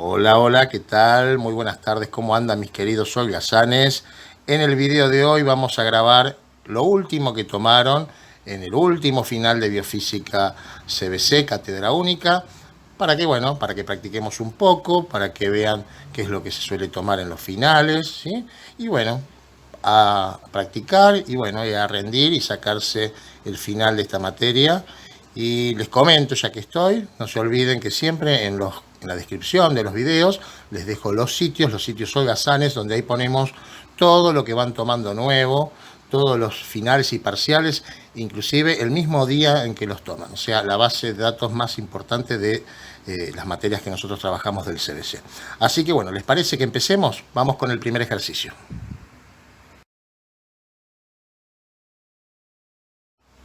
Hola, hola, ¿qué tal? Muy buenas tardes, ¿cómo andan mis queridos holgazanes? En el video de hoy vamos a grabar lo último que tomaron en el último final de Biofísica CBC, Cátedra Única, para que, bueno, para que practiquemos un poco, para que vean qué es lo que se suele tomar en los finales, ¿sí? Y bueno, a practicar y bueno, y a rendir y sacarse el final de esta materia. Y les comento, ya que estoy, no se olviden que siempre en la descripción de los videos les dejo los sitios holgazanes, donde ahí ponemos todo lo que van tomando nuevo, todos los finales y parciales, inclusive el mismo día en que los toman. O sea, la base de datos más importante de las materias que nosotros trabajamos del CBC. Así que bueno, ¿les parece que empecemos? Vamos con el primer ejercicio.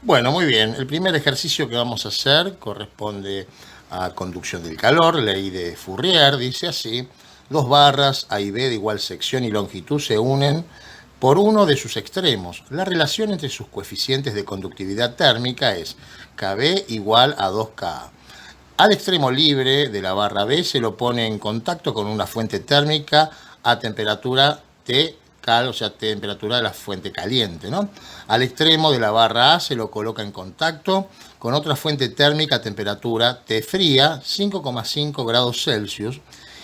Bueno, muy bien. El primer ejercicio que vamos a hacer corresponde a conducción del calor, ley de Fourier, dice así: dos barras A y B de igual sección y longitud se unen por uno de sus extremos. La relación entre sus coeficientes de conductividad térmica es KB igual a 2Ka. Al extremo libre de la barra B se lo pone en contacto con una fuente térmica a temperatura T cal, o sea, temperatura de la fuente caliente, ¿no? Al extremo de la barra A se lo coloca en contacto con otra fuente térmica a temperatura T fría, 5,5 grados Celsius,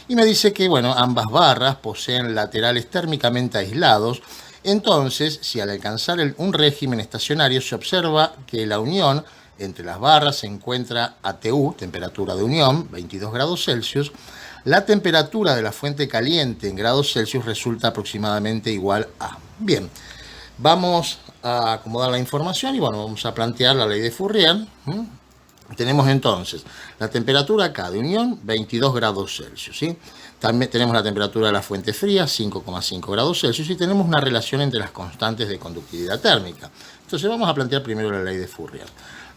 y me dice que, bueno, ambas barras poseen laterales térmicamente aislados. Entonces, si al alcanzar un régimen estacionario se observa que la unión entre las barras se encuentra a TU, temperatura de unión, 22 grados Celsius, la temperatura de la fuente caliente en grados Celsius resulta aproximadamente igual a. Bien, vamos a acomodar la información y bueno, vamos a plantear la ley de Fourier. Tenemos entonces la temperatura acá de unión, 22 grados Celsius, ¿sí? También tenemos la temperatura de la fuente fría, 5,5 grados Celsius, y tenemos una relación entre las constantes de conductividad térmica. Entonces vamos a plantear primero la ley de Fourier.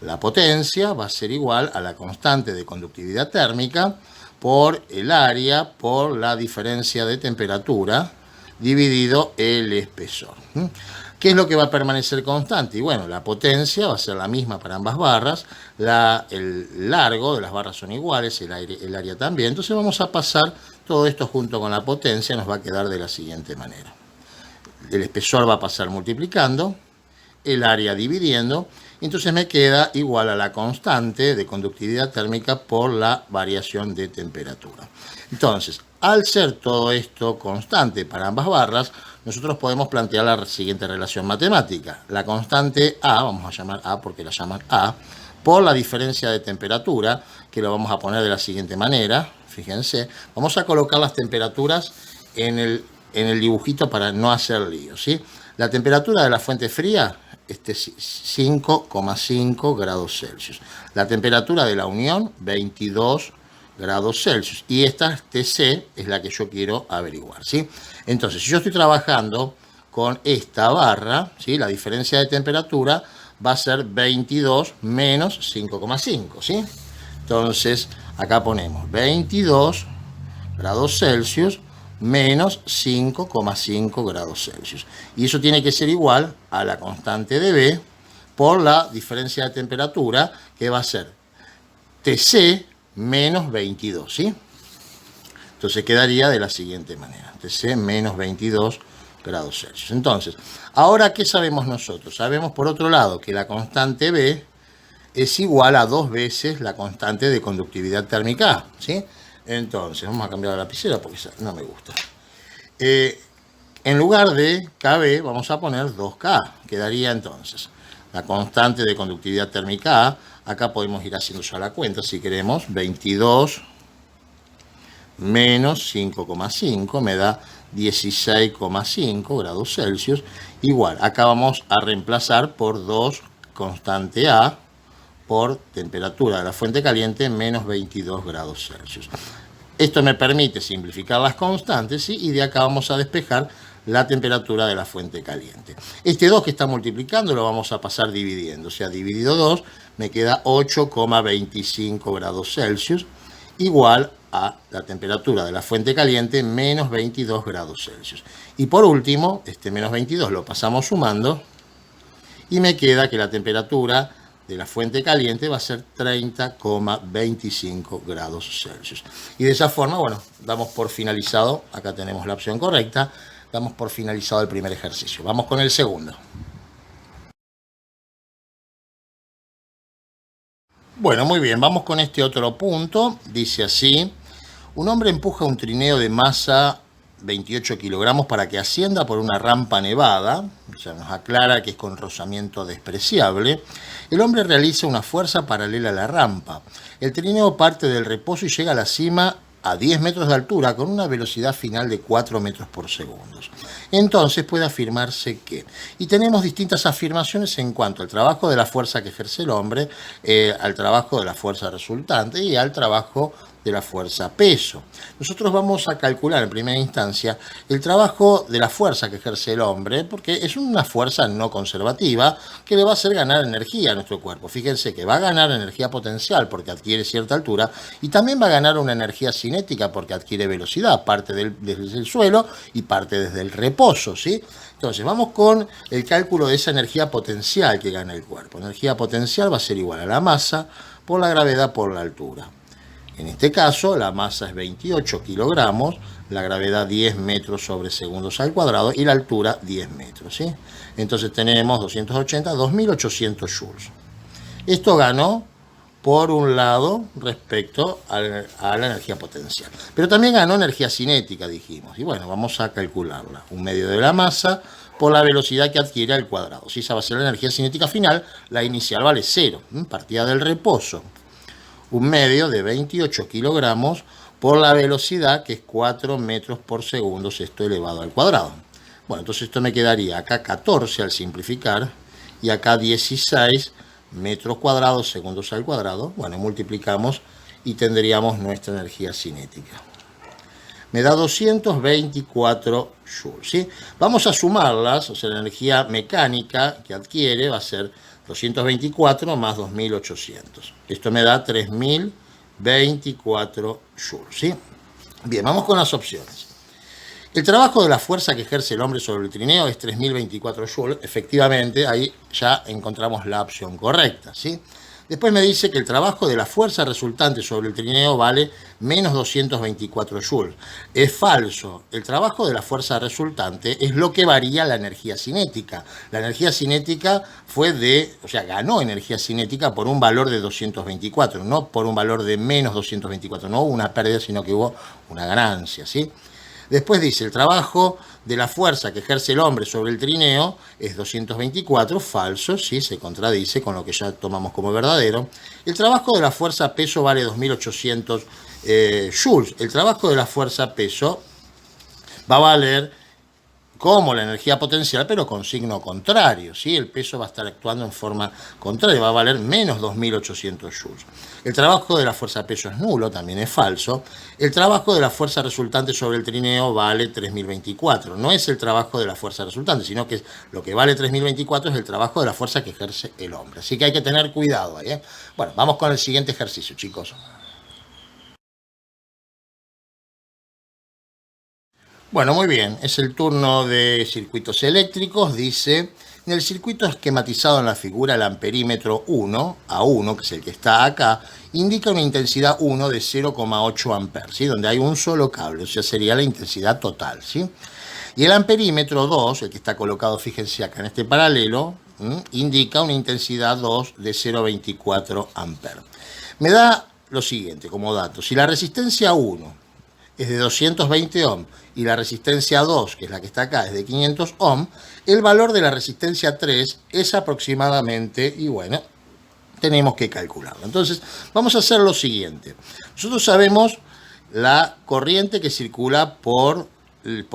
La potencia va a ser igual a la constante de conductividad térmica por el área por la diferencia de temperatura dividido el espesor. ¿Qué es lo que va a permanecer constante? Y bueno, la potencia va a ser la misma para ambas barras, el largo de las barras son iguales, el área también. Entonces vamos a pasar todo esto junto con la potencia, nos va a quedar de la siguiente manera. El espesor va a pasar multiplicando, el área dividiendo, entonces me queda igual a la constante de conductividad térmica por la variación de temperatura. Entonces, al ser todo esto constante para ambas barras, nosotros podemos plantear la siguiente relación matemática. La constante A, vamos a llamar A porque la llaman A, por la diferencia de temperatura, que lo vamos a poner de la siguiente manera. Fíjense, vamos a colocar las temperaturas en el dibujito para no hacer lío, ¿sí? La temperatura de la fuente fría, 5,5 grados Celsius. La temperatura de la unión, 22 grados Celsius. Y esta TC es la que yo quiero averiguar, ¿sí? Entonces, si yo estoy trabajando con esta barra, ¿sí? La diferencia de temperatura va a ser 22 menos 5,5, ¿sí? Entonces, acá ponemos 22 grados Celsius menos 5,5 grados Celsius. Y eso tiene que ser igual a la constante de B por la diferencia de temperatura, que va a ser TC menos 22, ¿sí? Entonces quedaría de la siguiente manera: TC menos 22 grados Celsius. Entonces, ahora, ¿qué sabemos nosotros? Sabemos, por otro lado, que la constante B es igual a 2 veces la constante de conductividad térmica A, ¿sí? Entonces, vamos a cambiar la lapicera porque no me gusta. En lugar de KB vamos a poner 2K. Quedaría entonces la constante de conductividad térmica A. Acá podemos ir haciendo ya la cuenta si queremos. 22 menos 5,5 me da 16,5 grados Celsius. Igual, acá vamos a reemplazar por 2 constante A por temperatura de la fuente caliente menos 22 grados Celsius. Esto me permite simplificar las constantes, ¿sí? Y de acá vamos a despejar la temperatura de la fuente caliente. Este 2 que está multiplicando lo vamos a pasar dividiendo, o sea, dividido 2 me queda 8,25 grados Celsius, igual a la temperatura de la fuente caliente menos 22 grados Celsius. Y por último, este menos 22 lo pasamos sumando y me queda que la temperatura de la fuente caliente va a ser 30,25 grados Celsius. Y de esa forma, bueno, damos por finalizado, acá tenemos la opción correcta, damos por finalizado el primer ejercicio. Vamos con el segundo. Bueno, muy bien, vamos con este otro punto. Dice así: un hombre empuja un trineo de masa 28 kilogramos para que ascienda por una rampa nevada. Ya nos aclara que es con rozamiento despreciable. El hombre realiza una fuerza paralela a la rampa. El trineo parte del reposo y llega a la cima a 10 metros de altura con una velocidad final de 4 metros por segundo. Entonces puede afirmarse que, y tenemos distintas afirmaciones en cuanto al trabajo de la fuerza que ejerce el hombre, al trabajo de la fuerza resultante y al trabajo de la fuerza peso. Nosotros vamos a calcular en primera instancia el trabajo de la fuerza que ejerce el hombre, porque es una fuerza no conservativa que le va a hacer ganar energía a nuestro cuerpo. Fíjense que va a ganar energía potencial porque adquiere cierta altura y también va a ganar una energía cinética porque adquiere velocidad, parte desde el suelo y parte desde el reposo, ¿sí? Entonces vamos con el cálculo de esa energía potencial que gana el cuerpo. Energía potencial va a ser igual a la masa por la gravedad por la altura. En este caso, la masa es 28 kilogramos, la gravedad 10 metros sobre segundos al cuadrado y la altura 10 metros, ¿sí? Entonces tenemos 280, 2800 joules. Esto ganó, por un lado, respecto a la energía potencial. Pero también ganó energía cinética, dijimos. Y bueno, vamos a calcularla. Un medio de la masa por la velocidad que adquiere al cuadrado. Si esa va a ser la energía cinética final, la inicial vale 0, partida del reposo. Un medio de 28 kilogramos por la velocidad que es 4 metros por segundo, esto elevado al cuadrado. Bueno, entonces esto me quedaría acá 14 al simplificar y acá 16 metros cuadrados segundos al cuadrado. Bueno, multiplicamos y tendríamos nuestra energía cinética. Me da 224 joules, ¿sí? Vamos a sumarlas, o sea, la energía mecánica que adquiere va a ser 224 más 2800. Esto me da 3024 joules, ¿sí? Bien, vamos con las opciones. El trabajo de la fuerza que ejerce el hombre sobre el trineo es 3024 joules. Efectivamente, ahí ya encontramos la opción correcta, ¿sí? Después me dice que el trabajo de la fuerza resultante sobre el trineo vale menos 224 joules. Es falso. El trabajo de la fuerza resultante es lo que varía la energía cinética. La energía cinética ganó energía cinética por un valor de 224, no por un valor de menos 224. No hubo una pérdida, sino que hubo una ganancia, ¿sí? Después dice, el trabajo de la fuerza que ejerce el hombre sobre el trineo es 224, falso, sí, se contradice con lo que ya tomamos como verdadero. El trabajo de la fuerza peso vale 2800 joules. El trabajo de la fuerza peso va a valer como la energía potencial, pero con signo contrario, ¿sí? El peso va a estar actuando en forma contraria, va a valer menos 2800 joules. El trabajo de la fuerza peso es nulo, también es falso. El trabajo de la fuerza resultante sobre el trineo vale 3024. No es el trabajo de la fuerza resultante, sino que lo que vale 3024 es el trabajo de la fuerza que ejerce el hombre. Así que hay que tener cuidado ahí, ¿eh? Bueno, vamos con el siguiente ejercicio, chicos. Bueno, muy bien, es el turno de circuitos eléctricos. Dice, en el circuito esquematizado en la figura, el amperímetro 1, A1, que es el que está acá, indica una intensidad 1 de 0,8 amperes, ¿sí? Donde hay un solo cable, o sea, sería la intensidad total, ¿sí? Y el amperímetro 2, el que está colocado, fíjense acá en este paralelo, indica una intensidad 2 de 0,24 amperes. Me da lo siguiente como dato: si la resistencia 1 es de 220 ohms y la resistencia 2, que es la que está acá, es de 500 ohms, el valor de la resistencia 3 es aproximadamente, y bueno, tenemos que calcularlo. Entonces, vamos a hacer lo siguiente. Nosotros sabemos la corriente que circula por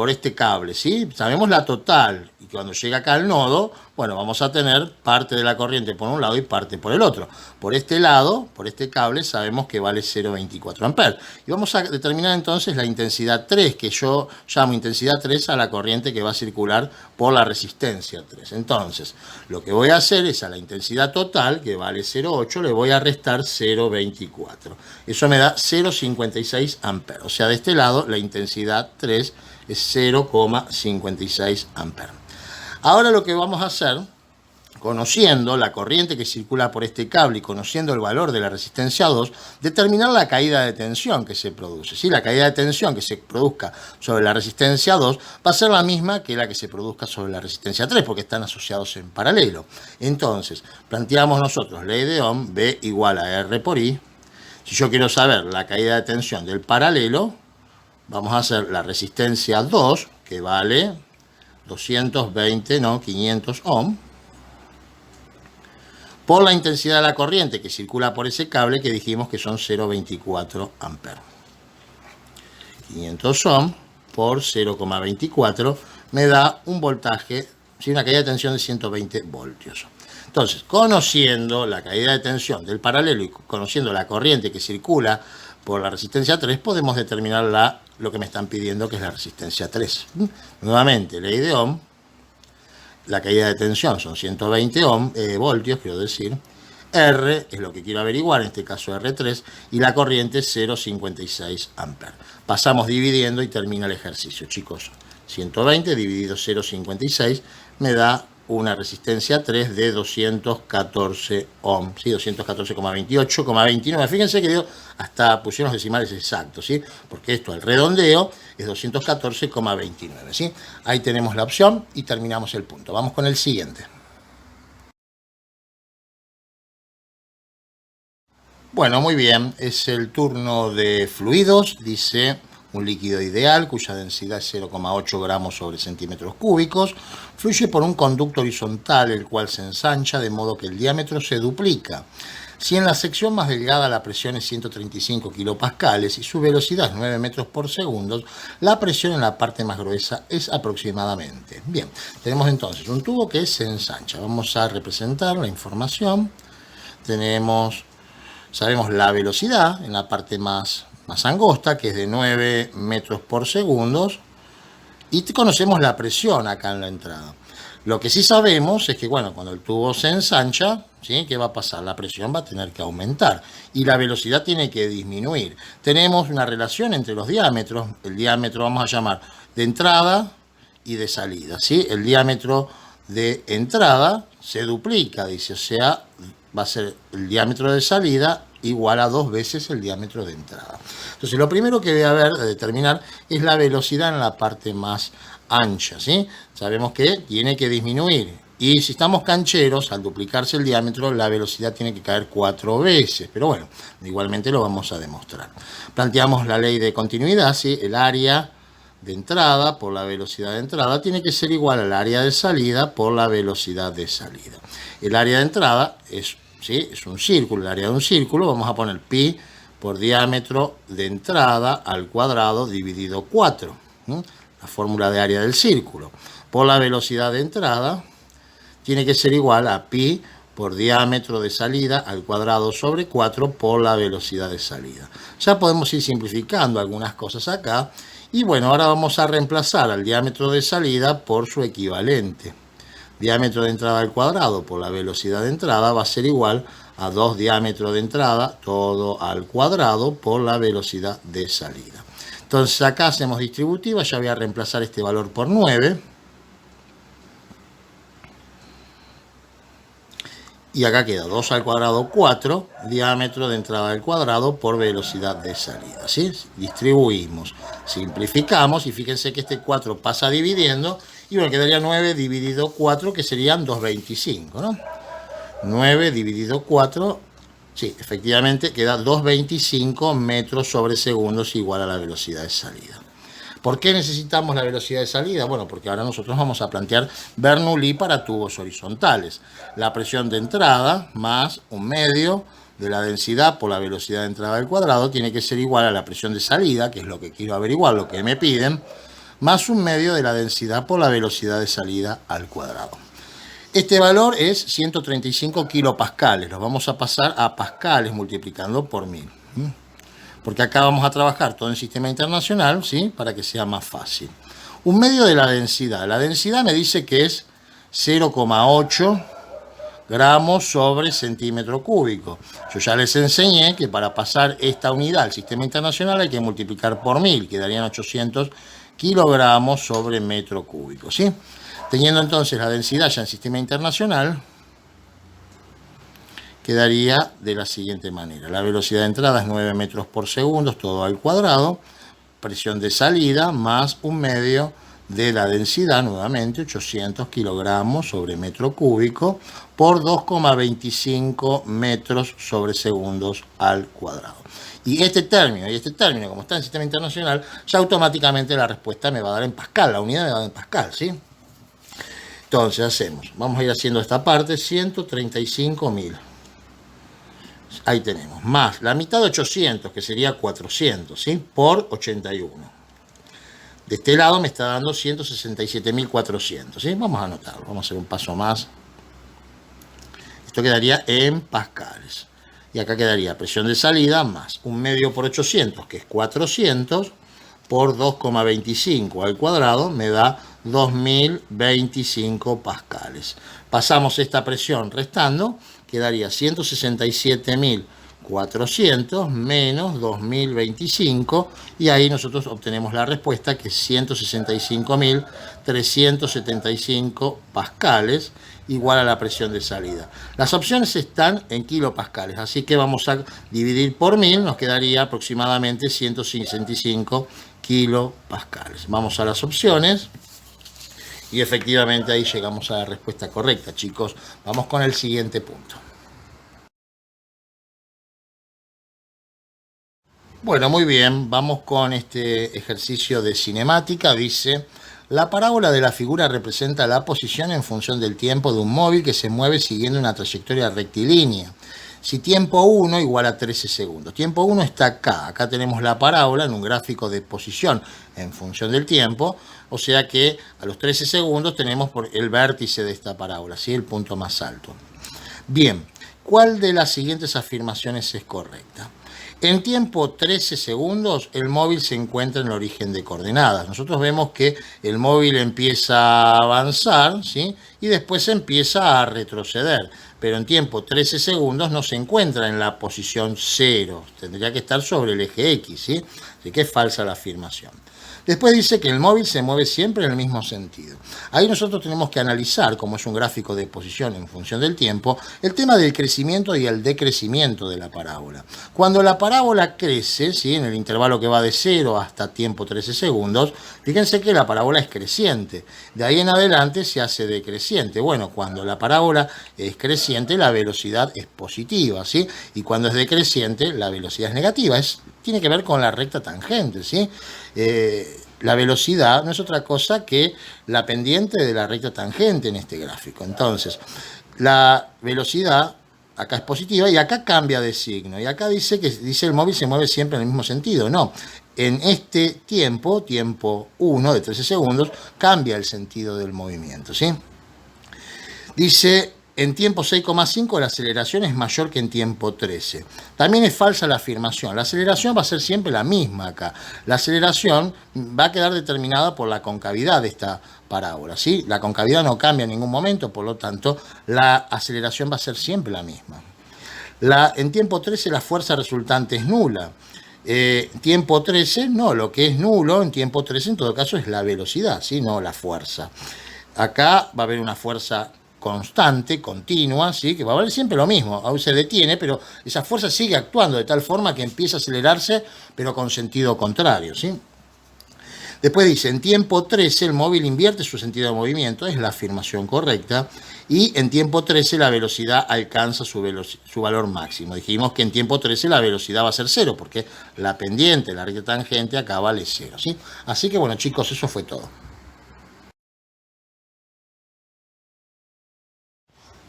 este cable, ¿sí? Sabemos la total, y cuando llega acá al nodo, bueno, vamos a tener parte de la corriente por un lado y parte por el otro. Por este lado, por este cable, sabemos que vale 0,24 amperes. Y vamos a determinar entonces la intensidad 3, que yo llamo intensidad 3 a la corriente que va a circular por la resistencia 3. Entonces, lo que voy a hacer es a la intensidad total, que vale 0,8, le voy a restar 0,24. Eso me da 0,56 amperes. O sea, de este lado, la intensidad 3 es 0,56 amperes. Ahora lo que vamos a hacer conociendo la corriente que circula por este cable y conociendo el valor de la resistencia 2, determinar la caída de tensión que se produce. ¿Sí? La caída de tensión que se produzca sobre la resistencia 2 va a ser la misma que la que se produzca sobre la resistencia 3, porque están asociados en paralelo. Entonces, planteamos nosotros ley de Ohm, B igual a R por I. Si yo quiero saber la caída de tensión del paralelo, vamos a hacer la resistencia 2, que vale 220, no, 500 ohm, por la intensidad de la corriente que circula por ese cable, que dijimos que son 0,24 amperes. 500 ohm por 0,24 me da un voltaje, una caída de tensión de 120 voltios. Entonces, conociendo la caída de tensión del paralelo y conociendo la corriente que circula por la resistencia 3, podemos determinar lo que me están pidiendo, que es la resistencia 3. Nuevamente, ley de Ohm. La caída de tensión son 120 voltios, quiero decir. R es lo que quiero averiguar, en este caso R3, y la corriente 0,56 amperes. Pasamos dividiendo y termina el ejercicio, chicos. 120 dividido 0,56 me da una resistencia 3 de 214 ohm, ¿sí? 214,28,29. Fíjense que dio, hasta pusieron los decimales exactos, ¿sí? Porque esto, el redondeo, es 214,29, ¿sí? Ahí tenemos la opción y terminamos el punto. Vamos con el siguiente. Bueno, muy bien, es el turno de fluidos. Dice: un líquido ideal cuya densidad es 0,8 gramos sobre centímetros cúbicos fluye por un conducto horizontal, el cual se ensancha de modo que el diámetro se duplica. Si en la sección más delgada la presión es 135 kilopascales y su velocidad es 9 metros por segundo, la presión en la parte más gruesa es aproximadamente. Bien, tenemos entonces un tubo que se ensancha. Vamos a representar la información. Sabemos la velocidad en la parte más angosta, que es de 9 metros por segundo, y conocemos la presión acá en la entrada. Lo que sí sabemos es que, bueno, cuando el tubo se ensancha, ¿sí? ¿Qué va a pasar? La presión va a tener que aumentar y la velocidad tiene que disminuir. Tenemos una relación entre los diámetros. El diámetro vamos a llamar de entrada y de salida, ¿sí? El diámetro de entrada se duplica, dice, o sea, va a ser el diámetro de salida igual a 2 veces el diámetro de entrada. Entonces, lo primero que voy a determinar es la velocidad en la parte más ancha, ¿sí? Sabemos que tiene que disminuir. Y si estamos cancheros, al duplicarse el diámetro, la velocidad tiene que caer 4 veces. Pero bueno, igualmente lo vamos a demostrar. Planteamos la ley de continuidad, ¿sí? El área de entrada por la velocidad de entrada tiene que ser igual al área de salida por la velocidad de salida. El área de entrada es un círculo. El área de un círculo, vamos a poner pi por diámetro de entrada al cuadrado dividido 4. La fórmula de área del círculo. Por la velocidad de entrada tiene que ser igual a pi por diámetro de salida al cuadrado sobre 4 por la velocidad de salida. Ya podemos ir simplificando algunas cosas acá. Y bueno, ahora vamos a reemplazar al diámetro de salida por su equivalente. Diámetro de entrada al cuadrado por la velocidad de entrada va a ser igual a 2 diámetros de entrada, todo al cuadrado, por la velocidad de salida. Entonces acá hacemos distributiva, ya voy a reemplazar este valor por 9. Y acá queda 2 al cuadrado 4, diámetro de entrada al cuadrado por velocidad de salida, ¿sí? Distribuimos, simplificamos y fíjense que este 4 pasa dividiendo y bueno, quedaría 9 dividido 4, que serían 2,25, ¿no? 9 dividido 4, sí, efectivamente queda 2,25 metros sobre segundos igual a la velocidad de salida. ¿Por qué necesitamos la velocidad de salida? Bueno, porque ahora nosotros vamos a plantear Bernoulli para tubos horizontales. La presión de entrada más un medio de la densidad por la velocidad de entrada al cuadrado tiene que ser igual a la presión de salida, que es lo que quiero averiguar, lo que me piden, más un medio de la densidad por la velocidad de salida al cuadrado. Este valor es 135 kilopascales. Los vamos a pasar a pascales multiplicando por 1000. Porque acá vamos a trabajar todo en sistema internacional, ¿sí? Para que sea más fácil. Un medio de la densidad. La densidad me dice que es 0,8 gramos sobre centímetro cúbico. Yo ya les enseñé que para pasar esta unidad al sistema internacional hay que multiplicar por 1000, quedarían 800 kilogramos sobre metro cúbico, ¿sí? Teniendo entonces la densidad ya en sistema internacional, quedaría de la siguiente manera. La velocidad de entrada es 9 metros por segundo, todo al cuadrado. Presión de salida más 1/2 de la densidad, nuevamente 800 kilogramos sobre metro cúbico por 2,25 metros sobre segundos al cuadrado. Y este término, como está en el sistema internacional, ya automáticamente la respuesta me va a dar en pascal, la unidad me va a dar en pascal, ¿sí? Entonces vamos a ir haciendo esta parte, 135.000. Ahí tenemos, más la mitad de 800, que sería 400, ¿sí? Por 81. De este lado me está dando 167.400, ¿sí? Vamos a anotarlo, vamos a hacer un paso más. Esto quedaría en pascales. Y acá quedaría presión de salida más 1/2 por 800, que es 400, por 2,25 al cuadrado, me da 2025 pascales. Pasamos esta presión restando, quedaría 167.400 menos 2025, y ahí nosotros obtenemos la respuesta, que es 165.375 pascales, igual a la presión de salida. Las opciones están en kilopascales, así que vamos a dividir por 1000, nos quedaría aproximadamente 165 kilopascales. Vamos a las opciones y efectivamente ahí llegamos a la respuesta correcta, chicos. Vamos con el siguiente punto. Bueno, muy bien, vamos con este ejercicio de cinemática. Dice: la parábola de la figura representa la posición en función del tiempo de un móvil que se mueve siguiendo una trayectoria rectilínea. Si tiempo 1 igual a 13 segundos. Tiempo 1 está acá. Acá tenemos la parábola en un gráfico de posición en función del tiempo. O sea que a los 13 segundos tenemos el vértice de esta parábola, ¿sí? El punto más alto. Bien, ¿cuál de las siguientes afirmaciones es correcta? En tiempo 13 segundos, el móvil se encuentra en el origen de coordenadas. Nosotros vemos que el móvil empieza a avanzar, ¿sí? Y después empieza a retroceder. Pero en tiempo 13 segundos no se encuentra en la posición 0. Tendría que estar sobre el eje X, ¿sí? Así que es falsa la afirmación. Después dice que el móvil se mueve siempre en el mismo sentido. Ahí nosotros tenemos que analizar, como es un gráfico de posición en función del tiempo, el tema del crecimiento y el decrecimiento de la parábola. Cuando la parábola crece, ¿sí? En el intervalo que va de 0 hasta tiempo 13 segundos, fíjense que la parábola es creciente. De ahí en adelante se hace decreciente. Bueno, cuando la parábola es creciente, la velocidad es positiva, ¿sí? Y cuando es decreciente, la velocidad es negativa. Tiene que ver con la recta tangente, ¿sí? La velocidad no es otra cosa que la pendiente de la recta tangente en este gráfico. Entonces, la velocidad acá es positiva y acá cambia de signo. Y acá dice el móvil se mueve siempre en el mismo sentido. No, en este tiempo 1 de 13 segundos, cambia el sentido del movimiento, ¿sí? Dice: en tiempo 6,5 la aceleración es mayor que en tiempo 13. También es falsa la afirmación. La aceleración va a ser siempre la misma acá. La aceleración va a quedar determinada por la concavidad de esta parábola, ¿sí? La concavidad no cambia en ningún momento, por lo tanto, la aceleración va a ser siempre la misma. En tiempo 13 la fuerza resultante es nula. Tiempo 13, no, lo que es nulo en tiempo 13 en todo caso es la velocidad, ¿sí? No la fuerza. Acá va a haber una fuerza constante, continua, ¿sí? Que va a valer siempre lo mismo. Aún se detiene, pero esa fuerza sigue actuando de tal forma que empieza a acelerarse, pero con sentido contrario, ¿sí? Después dice: en tiempo 13 el móvil invierte su sentido de movimiento, es la afirmación correcta, y en tiempo 13 la velocidad alcanza su valor máximo. Dijimos que en tiempo 13 la velocidad va a ser 0, porque la pendiente, la recta tangente, acá vale 0, ¿sí? Así que bueno, chicos, eso fue todo.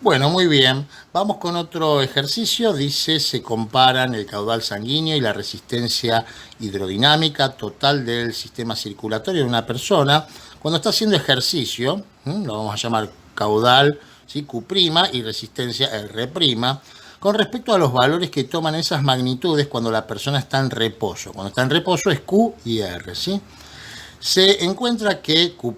Bueno, muy bien. Vamos con otro ejercicio. Dice: se comparan el caudal sanguíneo y la resistencia hidrodinámica total del sistema circulatorio de una persona cuando está haciendo ejercicio. Lo vamos a llamar caudal, ¿sí? Q', y resistencia R', con respecto a los valores que toman esas magnitudes cuando la persona está en reposo. Cuando está en reposo es Q y R, ¿sí? Se encuentra que Q'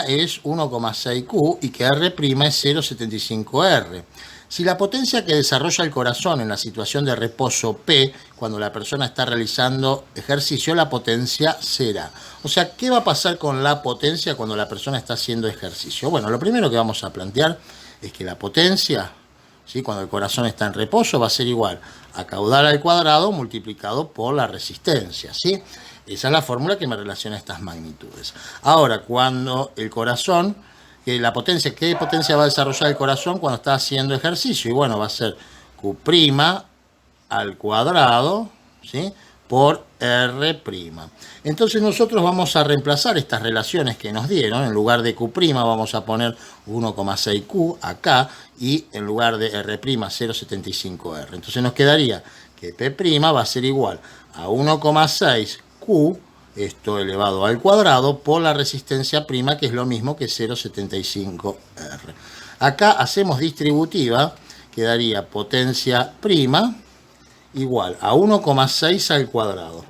es 1,6Q y que R' es 0,75R. Si la potencia que desarrolla el corazón en la situación de reposo P, cuando la persona está realizando ejercicio, la potencia será. O sea, ¿qué va a pasar con la potencia cuando la persona está haciendo ejercicio? Bueno, lo primero que vamos a plantear es que la potencia ¿sí? Cuando el corazón está en reposo va a ser igual a caudal al cuadrado multiplicado por la resistencia, ¿sí? Esa es la fórmula que me relaciona estas magnitudes. Ahora, cuando el corazón, la potencia, ¿qué potencia va a desarrollar el corazón cuando está haciendo ejercicio? Y bueno, va a ser Q' al cuadrado, ¿sí? Por R'. Entonces nosotros vamos a reemplazar estas relaciones que nos dieron. En lugar de Q' vamos a poner 1,6Q acá y en lugar de R', 0,75R. Entonces nos quedaría que P' va a ser igual a 1,6Q, esto elevado al cuadrado, por la resistencia prima, que es lo mismo que 0,75R. Acá hacemos distributiva, quedaría potencia prima igual a 1,6 al cuadrado.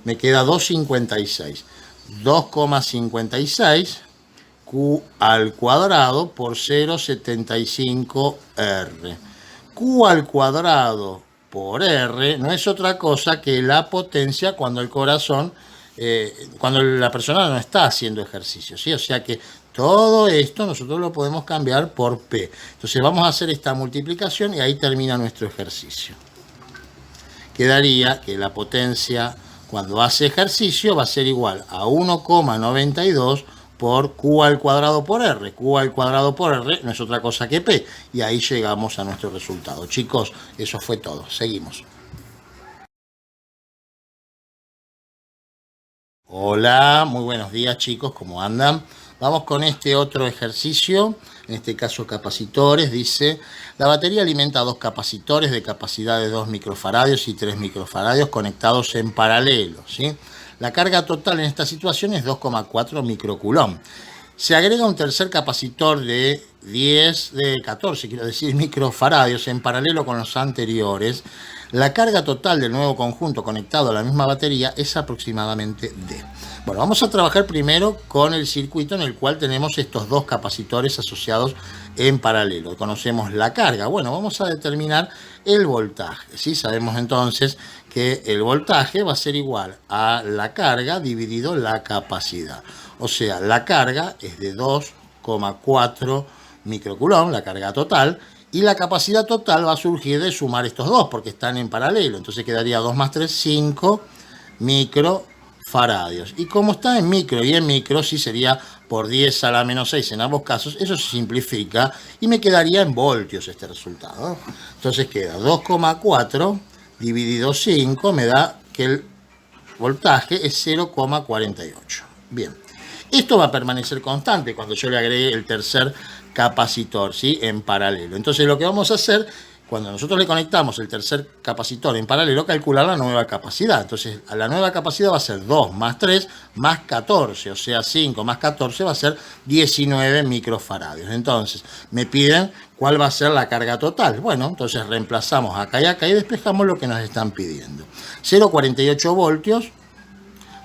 Me queda 2,56. 2,56 Q al cuadrado por 0,75R. Q al cuadrado por R no es otra cosa que la potencia cuando el corazón, cuando la persona no está haciendo ejercicio, ¿sí? O sea que todo esto nosotros lo podemos cambiar por P. Entonces vamos a hacer esta multiplicación y ahí termina nuestro ejercicio. Quedaría que la potencia cuando hace ejercicio va a ser igual a 1,92 por Q al cuadrado por R. Q al cuadrado por R no es otra cosa que P. Y ahí llegamos a nuestro resultado. Chicos, eso fue todo. Seguimos. Hola, muy buenos días chicos, ¿cómo andan? Vamos con este otro ejercicio, en este caso capacitores. Dice, la batería alimenta a dos capacitores de capacidad de 2 microfaradios y 3 microfaradios conectados en paralelo, ¿sí? La carga total en esta situación es 2,4 microcoulomb. Se agrega un tercer capacitor de 14, quiero decir, microfaradios en paralelo con los anteriores. La carga total del nuevo conjunto conectado a la misma batería es aproximadamente D. Bueno, vamos a trabajar primero con el circuito en el cual tenemos estos dos capacitores asociados en paralelo. Conocemos la carga. Bueno, vamos a determinar el voltaje, ¿sí? Sabemos entonces que el voltaje va a ser igual a la carga dividido la capacidad. O sea, la carga es de 2,4 microcoulomb, la carga total, y la capacidad total va a surgir de sumar estos dos porque están en paralelo. Entonces quedaría 2 más 3, 5 microfaradios. Y como está en micro y en micro, sí sería por 10 a la menos 6 en ambos casos. Eso se simplifica y me quedaría en voltios este resultado. Entonces queda 2,4 dividido 5, me da que el voltaje es 0,48. Bien. Esto va a permanecer constante cuando yo le agregue el tercer capacitor, ¿sí? En paralelo. Entonces lo que vamos a hacer, cuando nosotros le conectamos el tercer capacitor en paralelo, calcular la nueva capacidad. Entonces a la nueva capacidad va a ser 2 más 3 más 14, o sea 5 más 14 va a ser 19 microfaradios. Entonces me piden cuál va a ser la carga total. Bueno, entonces reemplazamos acá y despejamos lo que nos están pidiendo. 0,48 voltios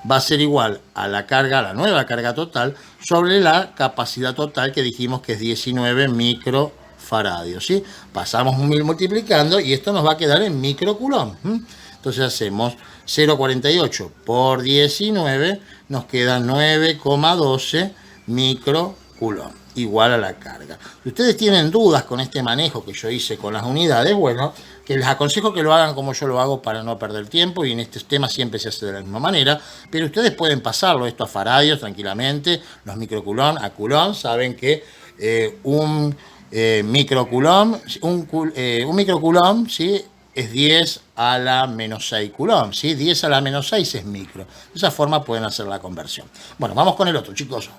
va a ser igual a la carga, a la nueva carga total, sobre la capacidad total que dijimos que es 19 microfaradios, ¿sí? Pasamos multiplicando y esto nos va a quedar en microcoulomb. Entonces hacemos 0,48 por 19, nos queda 9,12 microcoulomb, igual a la carga. Si ustedes tienen dudas con este manejo que yo hice con las unidades, bueno, que les aconsejo que lo hagan como yo lo hago para no perder tiempo, y en este tema siempre se hace de la misma manera, pero ustedes pueden pasarlo esto a faradios tranquilamente, los microcoulomb a coulomb. Saben que un microcoulomb, ¿sí? Es 10 a la menos 6 coulomb, ¿sí? 10 a la menos 6 es micro. De esa forma pueden hacer la conversión. Bueno, vamos con el otro, chicos.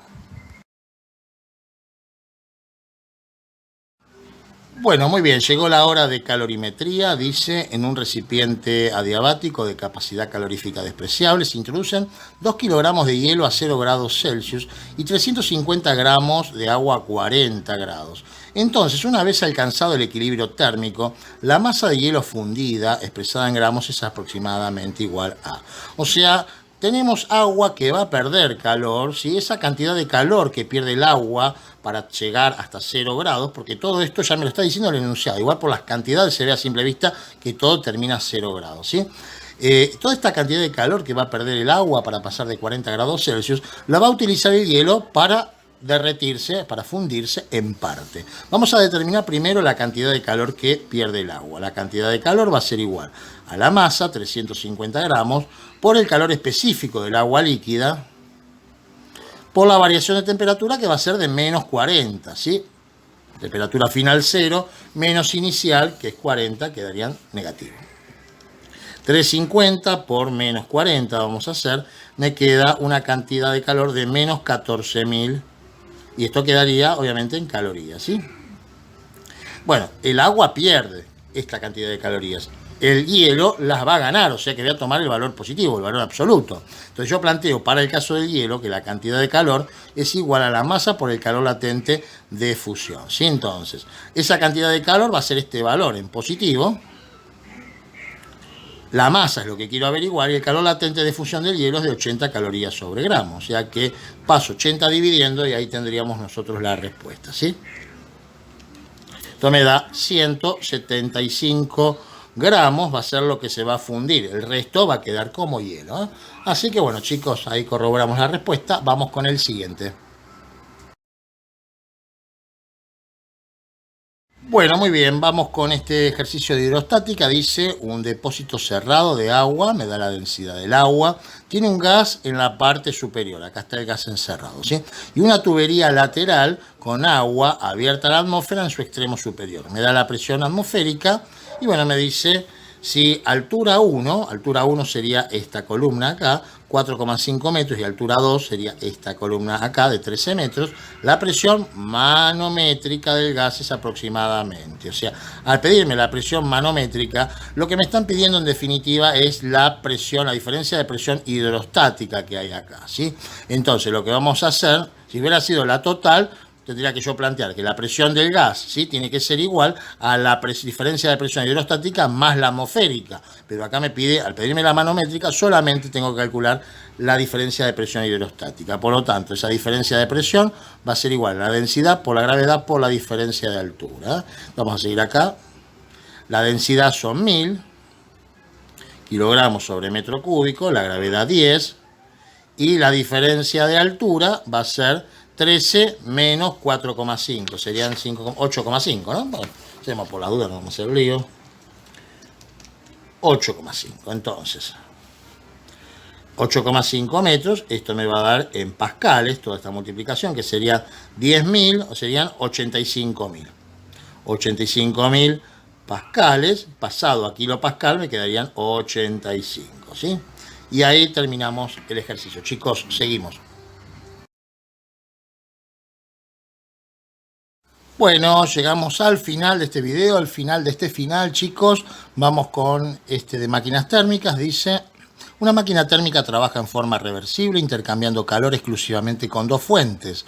Bueno, muy bien, llegó la hora de calorimetría. Dice, en un recipiente adiabático de capacidad calorífica despreciable se introducen 2 kilogramos de hielo a 0 grados Celsius y 350 gramos de agua a 40 grados. Entonces, una vez alcanzado el equilibrio térmico, la masa de hielo fundida, expresada en gramos, es aproximadamente igual a... O sea, tenemos agua que va a perder calor, ¿sí? Esa cantidad de calor que pierde el agua para llegar hasta 0 grados, porque todo esto ya me lo está diciendo el enunciado, igual por las cantidades se ve a simple vista que todo termina a 0 grados, ¿sí? Toda esta cantidad de calor que va a perder el agua para pasar de 40 grados Celsius, la va a utilizar el hielo para derretirse, para fundirse en parte. Vamos a determinar primero la cantidad de calor que pierde el agua. La cantidad de calor va a ser igual a la masa, 350 gramos, por el calor específico del agua líquida, por la variación de temperatura que va a ser de menos 40, ¿sí? Temperatura final 0, menos inicial, que es 40, quedarían negativos. 350 por menos 40 vamos a hacer, me queda una cantidad de calor de menos 14.000, y esto quedaría obviamente en calorías, ¿sí? Bueno, el agua pierde esta cantidad de calorías. El hielo las va a ganar, o sea que voy a tomar el valor positivo, el valor absoluto. Entonces yo planteo para el caso del hielo que la cantidad de calor es igual a la masa por el calor latente de fusión, ¿sí? Entonces, esa cantidad de calor va a ser este valor en positivo. La masa es lo que quiero averiguar y el calor latente de fusión del hielo es de 80 calorías sobre gramo. O sea que paso 80 dividiendo y ahí tendríamos nosotros la respuesta, ¿sí? Esto me da 175 gramos, va a ser lo que se va a fundir. El resto va a quedar como hielo, ¿eh? Así que bueno, chicos, ahí corroboramos la respuesta. Vamos con el siguiente. Bueno, muy bien, vamos con este ejercicio de hidrostática. Dice, un depósito cerrado de agua, me da la densidad del agua, tiene un gas en la parte superior, acá está el gas encerrado, ¿sí? Y una tubería lateral con agua abierta a la atmósfera en su extremo superior. Me da la presión atmosférica y bueno, me dice si altura 1 sería esta columna acá, 4,5 metros, y altura 2 sería esta columna acá de 13 metros, la presión manométrica del gas es aproximadamente. O sea, al pedirme la presión manométrica, lo que me están pidiendo en definitiva es la presión, la diferencia de presión hidrostática que hay acá, ¿sí? Entonces, lo que vamos a hacer, si hubiera sido la total, tendría que yo plantear que la presión del gas, ¿sí?, tiene que ser igual a la diferencia de presión hidrostática más la atmosférica. Pero acá me pide, al pedirme la manométrica, solamente tengo que calcular la diferencia de presión hidrostática. Por lo tanto, esa diferencia de presión va a ser igual a la densidad por la gravedad por la diferencia de altura. Vamos a seguir acá. La densidad son 1000 kilogramos sobre metro cúbico, la gravedad 10, y la diferencia de altura va a ser 13 menos 4,5, serían 8,5, ¿no? Bueno, hacemos por la duda, no vamos a hacer lío. 8,5, entonces 8,5 metros, esto me va a dar en pascales toda esta multiplicación, que sería 10.000, o serían 85.000. 85.000 pascales, pasado a kilopascal, me quedarían 85, ¿sí? Y ahí terminamos el ejercicio. Chicos, seguimos. Bueno, llegamos al final de este video, al final de este final, chicos. Vamos con este de máquinas térmicas. Dice, una máquina térmica trabaja en forma reversible, intercambiando calor exclusivamente con dos fuentes.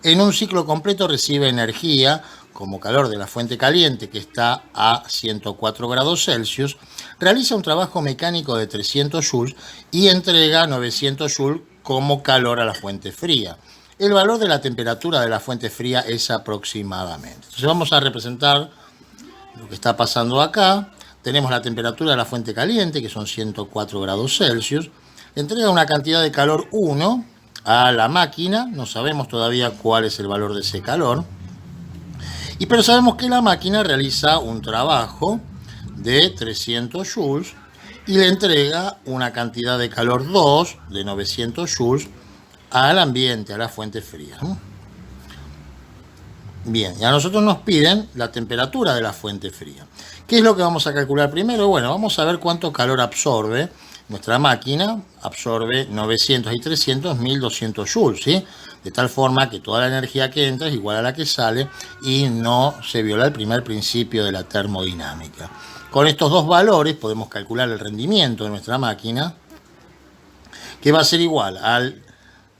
En un ciclo completo recibe energía, como calor de la fuente caliente, que está a 104 grados Celsius, realiza un trabajo mecánico de 300 joules y entrega 900 joules como calor a la fuente fría. El valor de la temperatura de la fuente fría es aproximadamente. Entonces vamos a representar lo que está pasando acá. Tenemos la temperatura de la fuente caliente, que son 104 grados Celsius. Le entrega una cantidad de calor 1 a la máquina. No sabemos todavía cuál es el valor de ese calor. Pero sabemos que la máquina realiza un trabajo de 300 joules y le entrega una cantidad de calor 2 de 900 joules al ambiente, a la fuente fría. Bien, y a nosotros nos piden la temperatura de la fuente fría. ¿Qué es lo que vamos a calcular primero? Bueno, vamos a ver cuánto calor absorbe nuestra máquina. Absorbe 900 y 300, 1200 joules, ¿sí? De tal forma que toda la energía que entra es igual a la que sale y no se viola el primer principio de la termodinámica. Con estos dos valores podemos calcular el rendimiento de nuestra máquina, que va a ser igual al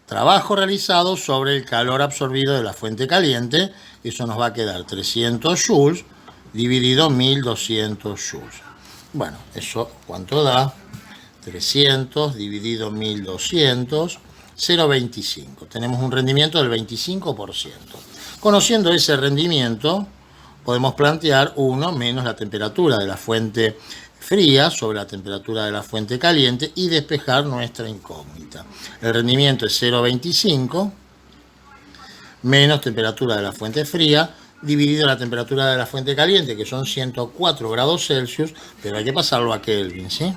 trabajo realizado sobre el calor absorbido de la fuente caliente. Eso nos va a quedar 300 joules dividido 1200 joules. Bueno, eso ¿cuánto da? 300 dividido 1200, 0,25. Tenemos un rendimiento del 25%. Conociendo ese rendimiento, podemos plantear 1 menos la temperatura de la fuente fría sobre la temperatura de la fuente caliente y despejar nuestra incógnita. El rendimiento es 0,25 menos temperatura de la fuente fría, dividido la temperatura de la fuente caliente, que son 104 grados Celsius, pero hay que pasarlo a Kelvin, ¿sí?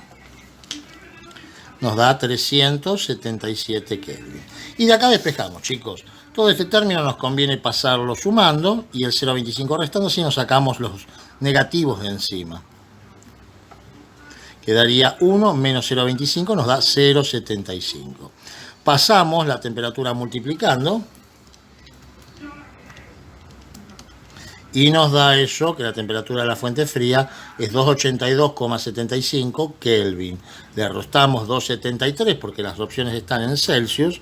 Nos da 377 Kelvin. Y de acá despejamos, chicos. Todo este término nos conviene pasarlo sumando y el 0,25 restando, así nos sacamos los negativos de encima. Quedaría 1 menos 0,25, nos da 0,75. Pasamos la temperatura multiplicando y nos da eso, que la temperatura de la fuente fría es 282,75 Kelvin. Le restamos 2,73 porque las opciones están en Celsius.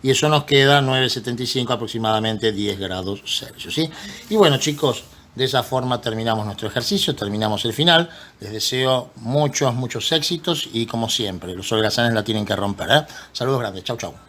Y eso nos queda 9,75, aproximadamente 10 grados Celsius, ¿sí? Y bueno, chicos, de esa forma terminamos nuestro ejercicio, terminamos el final. Les deseo muchos éxitos y como siempre, los holgazanes la tienen que romper, ¿eh? Saludos grandes, chau, chau.